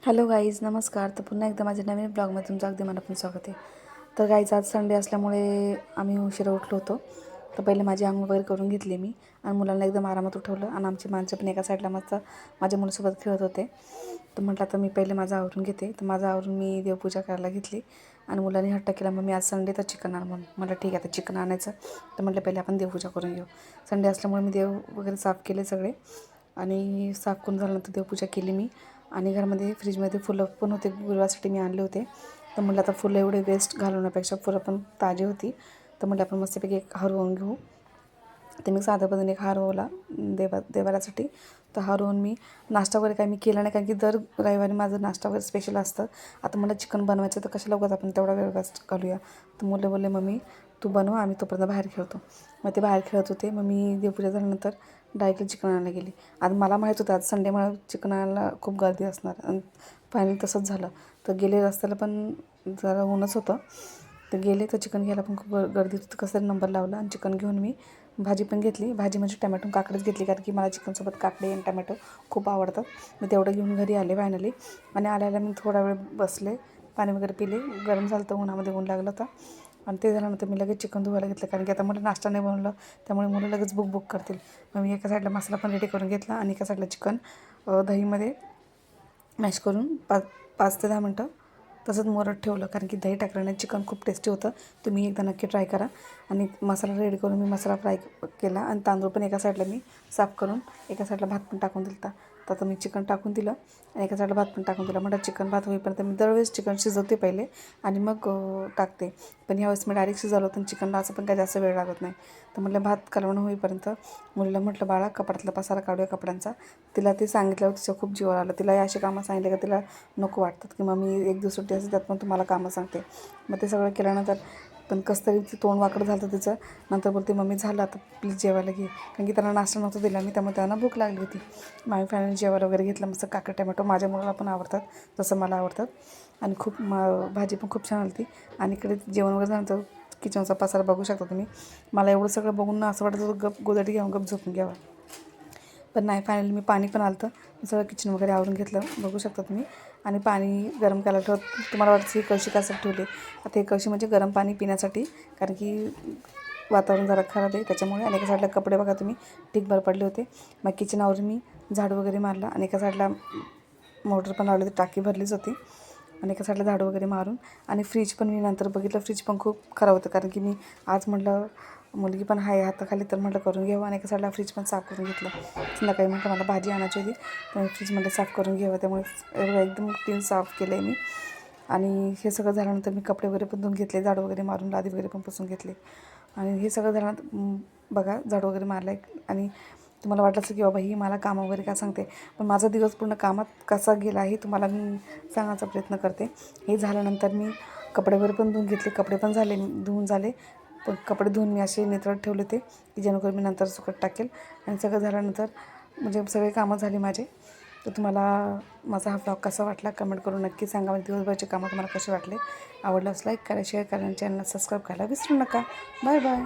Hello guys, नमस्कार. तर पुन्हा एकदा माझ्या नवीन ब्लॉगमध्ये तुमचं अगदी मनापासून स्वागत आहे. तर गाईज, आज संडे असल्यामुळे आम्ही उशिरा उठलो होतो. तर पहिले माझी अंघोळ वगैरे करून घेतली मी आणि मुलांना एकदम आरामात उठवलं आणि आमची माणसं पण एका साईडला मस्त माझ्या मुलासोबत खेळत होते. तर म्हटलं आता मी पहिले माझं आवरून घेते. तर माझं आवरून मी देवपूजा करायला घेतली आणि मुलांनी हट्ट केला, मग मी आज संडे तर चिकन आण म्हणून. म्हटलं ठीक आहे, आता चिकन आणायचं. तर म्हटलं पहिले आपण देवपूजा करून घेऊ. संडे असल्यामुळे मी देव वगैरे साफ केले सगळे आणि साफ करून झाल्यानंतर देवपूजा केली मी. आणि घरामध्ये फ्रीजमध्ये फुलं पण होते, गुरुवारसाठी मी आणले होते. तर म्हटलं आता फुलं एवढे वेस्ट घालवण्यापेक्षा फुलं पण ताजी होती, तर म्हटलं आपण मस्तपैकी एक हार होऊन घेऊ. ते मी साध्या पद्धतीने एक हार होला देवाऱ्यासाठी. तर हार होऊन मी नाश्ता वगैरे काही मी केला नाही, कारण की दर रविवारी माझं नाश्ता वगैरे स्पेशल असतं. आता मला चिकन बनवायचं, तर कशाला उगाच आपण तेवढा वेळ वेस्ट घालूया. तर मुलं बोलले, मम्मी तू बनव, आम्ही तोपर्यंत बाहेर खेळतो. मग ते बाहेर खेळत होते. मग मी देवपूजा झाल्यानंतर डायरेक्टली चिकन आणायला गेली. आज मला माहीत होतं आज संडे मला चिकन आणायला खूप गर्दी असणार आणि फायनली तसंच झालं. तर गेले रस्त्याला पण जरा ऊनच होतं. तर गेले तर चिकन घ्यायला पण खूप गर्दी होती. कसं नंबर लावला आणि चिकन घेऊन मी भाजी पण घेतली. भाजी म्हणजे टमॅटो काकडीच घेतली, कारण की मला चिकनसोबत काकडी आणि टमॅटो खूप आवडतात. मी तेवढं घेऊन घरी आले फायनली. आणि आल्याला मी थोडा वेळ बसले, पाणी वगैरे पिले. गरम झालं तर उन्हामध्ये ऊन लागलं होतं. आणि ते झाल्यानंतर मी लगेच चिकन धुवायला घेतलं, कारण की आता मला नाश्ता नाही बनवलं, त्यामुळे मुलं लगेच बुक करतील. मग मी एका साईडला मसाला पण रेडी करून घेतला आणि एका साईडला चिकन दहीमध्ये मॅश करून 5 ते 10 मिनटं तसंच मुरत ठेवलं, कारण की दही टाकल्याने चिकन खूप टेस्टी होतं. तुम्ही एकदा नक्की ट्राय करा. आणि मसाला रेडी करून मी मसाला फ्राय केला आणि तांदूळ पण एका साईडला मी साफ करून एका साईडला भात पण टाकून दिला. तर आता मी चिकन टाकून दिलं आणि एका साईडला भात पण टाकून दिला. म्हटलं चिकन भात होईपर्यंत मी दरवेळेस चिकन शिजवते पहिले आणि मग टाकते. पण यावेळेस मी डायरेक्ट शिजवलं होतं आणि चिकनला असं पण काही जास्त वेळ लागत नाही. तर म्हटलं भात कालवण होईपर्यंत मुलीला म्हटलं, बाळा कपड्यातला पसारा काढूया कपड्यांचा. तिला ते सांगितल्यावर तिचं खूप जीवावर आलं. तिला अशी कामं सांगितले का तिला नको वाटतात, की मग मी एक दिवस सुट्टी असते त्यात पण तुम्हाला कामं सांगते. मग ते सगळं केल्यानंतर पण कसं तरी ती तोंड वाकडं झालं तिचं. नंतर बोलते, मम्मी झालं आता प्लीज जेवायला घे, कारण की त्यांना नाश्ता नव्हतं दिला मी, त्यामुळे त्यांना भूक लागली होती. मग आम्ही फायनली जेवायला वगैरे घेतलं. मस्त काकडी टमॅटो माझ्या मुलाला पण आवडतात जसं मला आवडतात. आणि खूप भाजी पण खूप छान होती. आणि इकडे जेवण वगैरे झाल्यानंतर किचनचा पसारा बघू शकता तुम्ही. मला एवढं सगळं बघून ना असं वाटत होतं गप गोदडी घेऊन गप झोपून घ्यावं. पण नाही, फायनली मी पाणी पण आलं होतं, सगळं किचन वगैरे आवरून घेतलं बघू शकता तुम्ही. आणि पाणी गरम करायला ठेवत. तुम्हाला वाटतं ही कळशी कासाठी ठेवली. आता ही कळशी म्हणजे गरम पाणी पिण्यासाठी, कारण की वातावरण जरा खराब आहे त्याच्यामुळे. आणि एका साईडला कपडे बघा तुम्ही ढीगभर पडले होते. मग किचनावर मी झाडू वगैरे मारला आणि एका साईडला मोटर पण लावली होती, टाकी भरलीच होती. आणि एका साईडला झाडू वगैरे मारून आणि फ्रीज पण मी नंतर बघितलं, फ्रीज पण खूप खराब होतं, कारण की मी आज म्हटलं मुलगी पण आहे हाताखाली, तर म्हटलं करून घ्यावं. आणि एका साईडला फ्रीज पण साफ करून घेतलं. संध्याकाळी म्हटलं मला भाजी आणायची होती, तर फ्रीजमध्ये साफ करून घ्यावं, त्यामुळे एकदम क्लीन साफ केलं आहे मी. आणि हे सगळं झाल्यानंतर मी कपडे वगैरे पण धुवून घेतले, झाडू वगैरे मारून लादी वगैरे पण पुसून घेतले. आणि हे सगळं झाल्यानंतर बघा झाडू वगैरे मारलं आहे. आणि तुम्हाला वाटलं असेल की बाबा ही मला कामं वगैरे का सांगते, पण माझा दिवस पूर्ण कामात कसा गेला आहे तुम्हाला मी सांगायचा प्रयत्न करते. हे झाल्यानंतर मी कपडे वगैरे पण धुवून घेतले, कपडे पण धुवून झाले. पण कपडे धुवून मी असे नितळत ठेवले होते, की जेणेकरून मी नंतर सुकत टाकेल. आणि सगळं झाल्यानंतर म्हणजे सगळे कामं झाली माझे. तर तुम्हाला माझा हा ब्लॉग कसा वाटला कमेंट करून नक्की सांगा. म्हणजे दिवसभराचे कामं तुम्हाला कसे वाटले. आवडल्यास लाईक करा, शेअर करा आणि चॅनलला सबस्क्राईब करायला विसरू नका. Bye bye.